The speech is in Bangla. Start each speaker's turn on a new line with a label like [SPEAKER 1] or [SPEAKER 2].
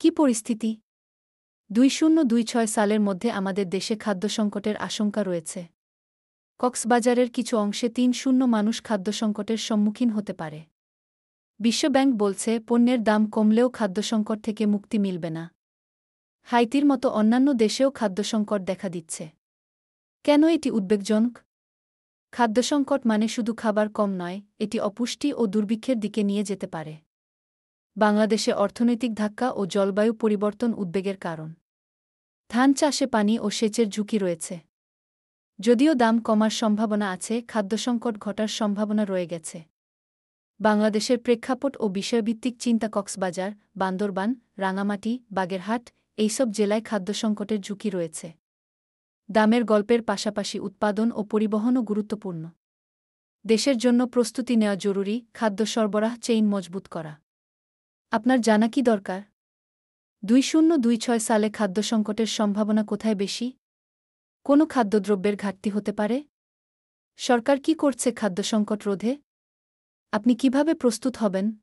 [SPEAKER 1] কি পরিস্থিতি? ২০২৬ সালের মধ্যে আমাদের দেশে খাদ্য সংকটের আশঙ্কা রয়েছে। কক্সবাজারের কিছু অংশে ৩-০ মানুষ খাদ্য সংকটের সম্মুখীন হতে পারে। বিশ্বব্যাংক বলছে পণ্যের দাম কমলেও খাদ্যসংকট থেকে মুক্তি মিলবে না। হাইতির মতো অন্যান্য দেশেও খাদ্যসংকট দেখা দিচ্ছে। কেন এটি উদ্বেগজনক? খাদ্যসংকট মানে শুধু খাবার কম নয়, এটি অপুষ্টি ও দুর্ভিক্ষের দিকে নিয়ে যেতে পারে। বাংলাদেশে অর্থনৈতিক ধাক্কা ও জলবায়ু পরিবর্তন উদ্বেগের কারণ। ধান চাষে পানি ও সেচের ঝুঁকি রয়েছে। যদিও দাম কমার সম্ভাবনা আছে, খাদ্যসংকট ঘটার সম্ভাবনা রয়ে গেছে। বাংলাদেশের প্রেক্ষাপট ও বিষয়ভিত্তিক চিন্তা কক্সবাজার, বান্দরবান, রাঙামাটি, বাগেরহাট এইসব জেলায় খাদ্যসংকটের ঝুঁকি রয়েছে। দামের গল্পের পাশাপাশি উৎপাদন ও পরিবহনও গুরুত্বপূর্ণ। দেশের জন্য প্রস্তুতি নেওয়া জরুরি, খাদ্য সরবরাহ চেইন মজবুত করা। আপনার জানা কি দরকার? ২০২৬ সালে খাদ্যসংকটের সম্ভাবনা কোথায় বেশি? কোনো খাদ্যদ্রব্যের ঘাটতি হতে পারে? সরকার কি করছে খাদ্যসংকট রোধে? আপনি কিভাবে প্রস্তুত হবেন?